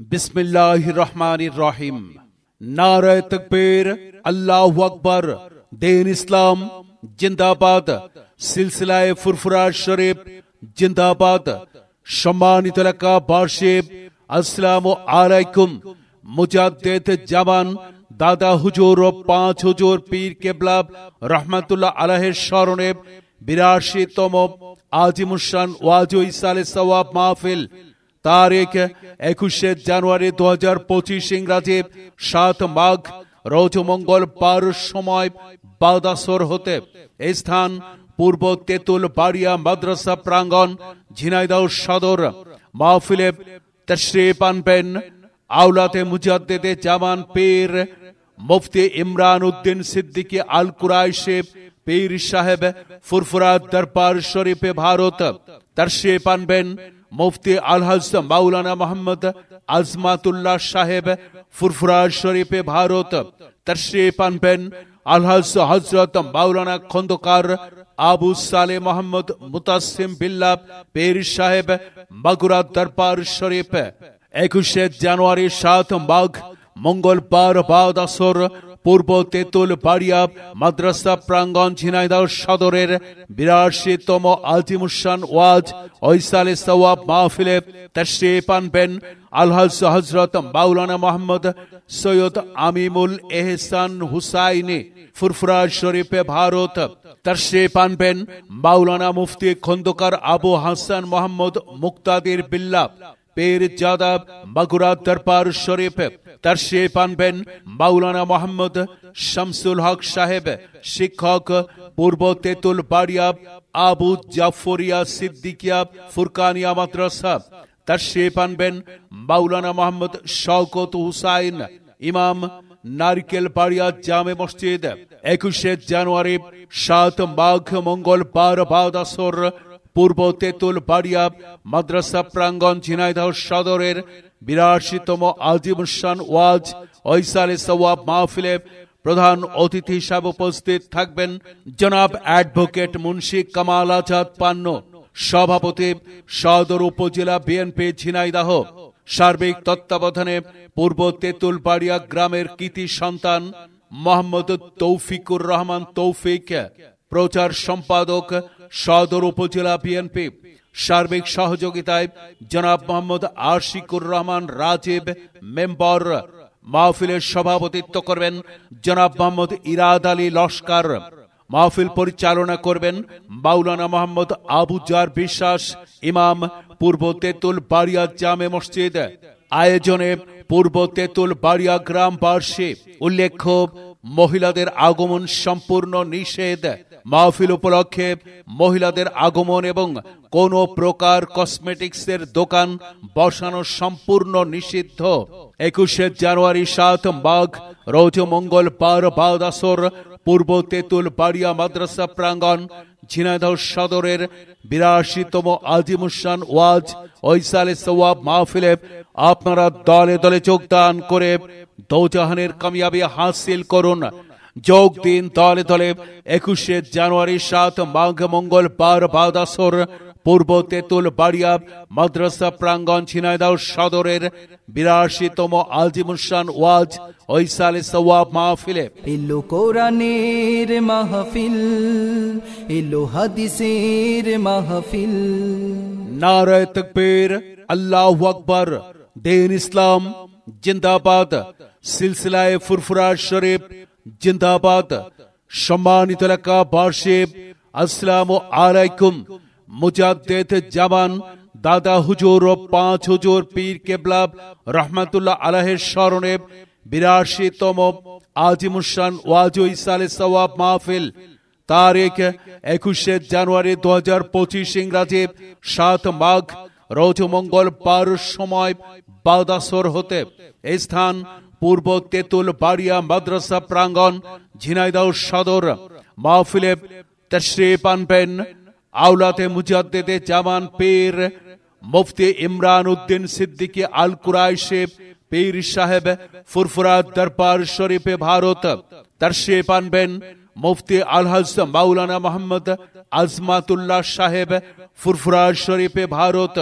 बिस्मिल्लाहिर रहमानिर रहीम। नारे तकबीर, अल्लाहु अकबर। दीन इस्लाम जिंदाबाद। सिलसिलाए फुरफुरा शरीफ जिंदाबाद। सम्मानित এলাকাবাসী, আসসালামু আলাইকুম। মুজাদ্দিদ জামান দাদা হুজুর ও 5 হুজুর পীর কেবলা রহমাতুল্লাহ আলাইহির স্মরণে 82তম আজিমুশান ওয়াজ ও ইসালে সওয়াব মাহফিল তারিখ 21 জানুয়ারি 2025 ইংরাজি 7 মাঘ রোজ মঙ্গলবার সময় বাদাসর হতে স্থান পূর্ব তেতুল বাড়িয়া মাদ্রাসা প্রাঙ্গণ ঝিনাইদহ সদর। মাহফিলে তশরিফ আনবেন আওলাদে মুজাদ্দিদে জামান পীর মুফতি ইমরান উদ্দিন সিদ্দিকী আল কুরাইশি পীর সাহেব ফুরফুরা দরবার শরীফে ভারত। তশরিফ আনবেন মুফতি আলহাজ মাওলানা মোহাম্মদ আজমাতুল্লাহ সাহেব ফুরফুরা শরীফে ভারত। তশরিফ আনবেন আলহাজ হযরত মাওলানা খন্দকার আবু সালে মোহাম্মদ মুতাসিম বিল্লাহ পীর সাহেব মাগুরা দরবার শরীফ। 21 জানুয়ারি 7 মাঘ মঙ্গলবার বাদ আসর পূর্ব তেতুল বাড়িয়া মাদ্রাসা প্রাঙ্গণ ঝিনাইদহ সদরের 82তম আজিমুশান ওয়াজ ও ইসালে সওয়াব মাহফিলে তশরিফ আনবেন আলহাজ হযরত মাওলানা মোহাম্মদ সৈয়দ আমিমুল এহসান হুসাইনি ফুরফুরা শরীফে ভারত। তশরিফ আনবেন মাওলানা মুফতি খন্দকার আবু হাসান মোহাম্মদ মুক্তাদির বিল্লাহ পীর জাদা মাগুরা দরবার শরীফ। তশরিফ আনবেন মাওলানা মোহাম্মদ শামসুল হক সাহেব শিক্ষক পূর্ব তেতুল বাড়িয়া আবু জাফরিয়া সিদ্দিকিয়া ফুরকানিয়া মাদ্রাসা। তশরিফ আনবেন মাওলানা মোহাম্মদ শওকত হুসাইন ইমাম নারকেল বাড়িয়া জামে মসজিদ। 21 জানুয়ারি 7 মাঘ মঙ্গলবার বাদ আসর পূর্ব তেতুল বাড়িয়া মাদ্রাসা প্রাঙ্গণ ঝিনাইদহ সদরের 82তম আজিমুশান ওয়াজ ও ইসালে সওয়াব মাহফিলে প্রধান অতিথি হিসাবে উপস্থিত থাকবেন জনাব অ্যাডভোকেট মুন্সি কামাল আজাদ পান্নু, সভাপতি সদর উপজেলা বিএনপি ঝিনাইদহ। সার্বিক তত্ত্বাবধানে পূর্ব তেতুল বাড়িয়া গ্রামের কৃতি সন্তান মোহাম্মদ তৌফিকুর রহমান তৌফিক, প্রচার সম্পাদক সদর উপজেলা বিএনপি। সার্বিক সহযোগিতায় জনাব মোহাম্মদ আশিকুর রহমান রাজীব মেম্বার। মাহফিলের সভাপতিত্ব করবেন জনাব মোহাম্মদ ইরাদ আলী লস্কর। মাহফিল পরিচালনা করবেন মাওলানা মোহাম্মদ আবু জার বিশ্বাস ইমাম পূর্ব তেতুল বাড়িয়া জামে মসজিদ। আয়োজনে পূর্ব তেতুল বাড়িয়া গ্রামবাসী। উল্লেখ্য, মহিলাদের আগমন সম্পূর্ণ নিষেধ। মাহফিল উপলক্ষে মহিলাদের আগমন এবং কোন প্রকার কসমেটিক্সের দোকান বসানো সম্পূর্ণ নিষিদ্ধ। 21 জানুয়ারি 7 মাঘ রোজ মঙ্গলবার বাদ আসর পূর্ব তেতুল বাড়িয়া মাদ্রাসা প্রাঙ্গণ ঝিনাইদহ সদরের 82তম আজিমুশান ওয়াজ ও ইসালে সওয়াব মাহফিলে আপনারা দলে দলে যোগদান করে দোজাহানের কামিয়াবি হাসিল করুন। যোগ দিন দলে দলে। 21 জানুয়ারি 7 মাঘ মঙ্গলবার বাদ আসর পূর্ব তেতুল বাড়িয়া মাদ্রাসা প্রাঙ্গণ ঝিনাইদহ সদরের 82তম আজিমুশান ওয়াজ ও ইসালে সওয়াব মাহফিলে। এলো কোরআনের মাহফিল, এলো হাদিসের মাহফিল। নারে তকবীর, আল্লাহু আকবার। দীন ইসলাম জিন্দাবাদ। সিলসিলায়ে ফুরফুরা শরীফ জিন্দাবাদ। সম্মানিত এলাকাবাসী, আসসালামু আলাইকুম। মুজাদ্দিদ জামান দাদা হুজুর ও 5 হুজুর পীর কেবলা রহমাতুল্লাহ আলাইহির স্মরণে 82তম আজিমুশান ওয়াজ ও ইসালে সওয়াব মাহফিল তারিখ 21 জানুয়ারি 2025 ইংরাজি 7 মাঘ রোজ মঙ্গলবার সময় বাদাসর হতে স্থান পূর্ব তেতুল বাড়িয়া মাদ্রাসা প্রাঙ্গণ ঝিনাইদহ সদর। মাহফিলে তশরিফ আনবেন আওলাদে মুজাদ্দিদে জামান পীর মুফতি ইমরান উদ্দিন সিদ্দিকী আল কুরাইশি পীর সাহেব ফুরফুরা দরবার শরীফে ভারত। তশরিফ আনবেন মুফতি আলহাজ মাওলানা মোহাম্মদ আজমাতুল্লাহ সাহেব ফুরফুরা শরীফে ভারত।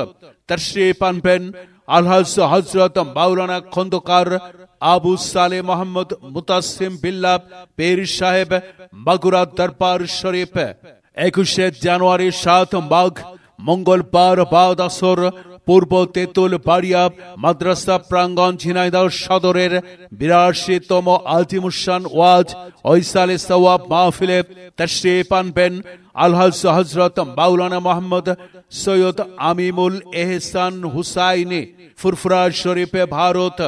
তশরিফ আনবেন আলহাজ হযরত মাওলানা খন্দকার আবু সালে মোহাম্মদ মুতাসিম বিল্লাহ পীর সাহেব মাগুরা দরবার শরীফ 21 জানুয়ারি 7 মাঘ মঙ্গলবার বাদ আসর পূর্ব তেতুল বাড়িয়া মাদ্রাসা প্রাঙ্গণ ঝিনাইদহ সদরের 82তম আজিমুসান ওয়াজ ওইসালে সওয়াব মাহফিলে তাশরীফ আনবেন আলহাজ হযরত মাওলানা মোহাম্মদ সৈয়দ আমিমুল এহসান হুসাইনি ফুরফুরা শরীফে ভারত।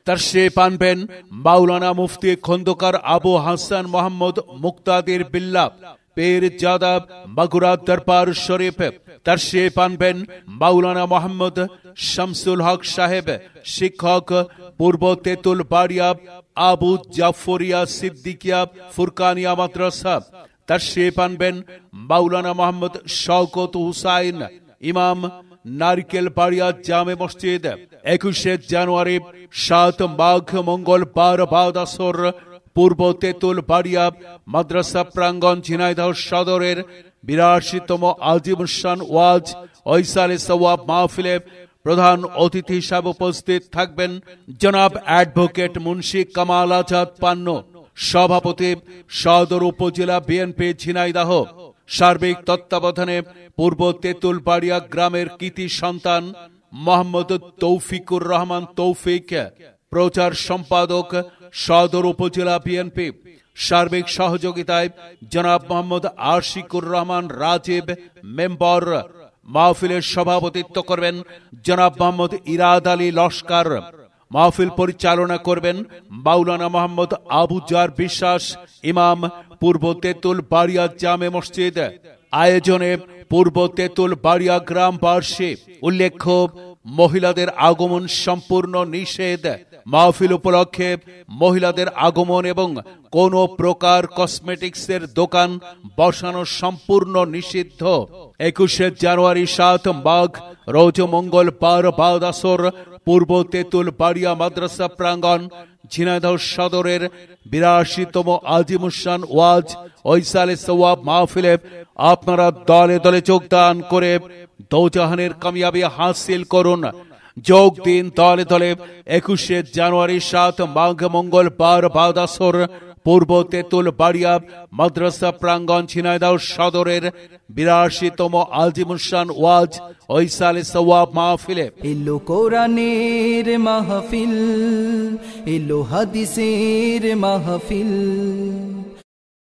তাশরীফ আনবেন মাওলানা মুফতি খন্দকার আবু হাসান মোহাম্মদ মুক্তাদির বিল্লাহ পীর জাদা মাগুরা দরবার শরীফ। তাশরীফ আনবেন মাওলানা মোহাম্মদ শামসুল হক সাহেব শিক্ষক পূর্ব তেতুল বাড়িয়া আবু জাফরিয়া সিদ্দিকিয়া ফুরকানিয়া মাদ্রাসা। তাশরীফ আনবেন মাওলানা মোহাম্মদ শওকত হুসাইন ইমাম নারকেল বাড়িয়া জামে মসজিদ। 21 জানুয়ারি 7 মাঘ মঙ্গলবার বাদ আসর পূর্ব তেতুল বাড়িয়া মাদ্রাসা প্রাঙ্গণ ঝিনাইদহ সদরের 82তম আজিমুসান ওয়াজ ওইসালে সওয়াব মাহফিলে প্রধান অতিথি হিসাবে উপস্থিত থাকবেন জনাব অ্যাডভোকেট মুন্সি কামাল আজাদ পান্নু, সভাপতি সদর উপজেলা বিএনপি ঝিনাইদহ। সার্বিক তত্ত্বাবধানে পূর্ব তেতুল বাড়িয়া গ্রামের কৃতি সন্তান মোহাম্মদ তৌফিকুর রহমান তৌফিক, প্রচার সম্পাদক সদর উপজেলা বিএনপি। সার্বিক সহযোগিতায় জনাব মোহাম্মদ আশিকুর রহমান রাজীব মেম্বার। মাহফিলের সভাপতিত্ব করবেন জনাব মোহাম্মদ ইরাদ আলী লস্কর। মাহফিল পরিচালনা করবেন মাওলানা মোহাম্মদ আবু জার বিশ্বাস ইমাম, পূর্ব তেতুল বাড়িয়া জামে মসজিদ। আয়োজনে পূর্ব তেতুল বাড়িয়া গ্রামবাসী। উল্লেখ্য, মহিলাদের আগমন সম্পূর্ণ নিষেধ। মাহফিল উপলক্ষে মহিলাদের আগমন এবং কোন প্রকার কসমেটিক্সের দোকান বসানো সম্পূর্ণ নিষিদ্ধ। 21 জানুয়ারি 7 মাঘ রোজ মঙ্গলবার বাদ আসর পূর্ব তেতুল বাড়িয়া মাদ্রাসা প্রাঙ্গণ ঝিনাইদহ সদরের 82তম আজিমুসান ওয়াজ ওইসালে সওয়াব মাহফিলে আপনারা দলে দলে যোগদান করে দোজাহানের কামিয়াবি হাসিল করুন। যোগ দিন দলে দলে। 21 জানুয়ারি 7 মাঘ মঙ্গলবার বাদ আসর পূর্ব তেতুল বাড়িয়া মাদ্রাসা প্রাঙ্গণ ঝিনাইদহ সদরের 82তম আজিমুসান ওয়াজ ওইসালে সওয়াব মাহফিলে। এলো কোরআনের মাহফিল, এলো হাদিসের মাহফিল।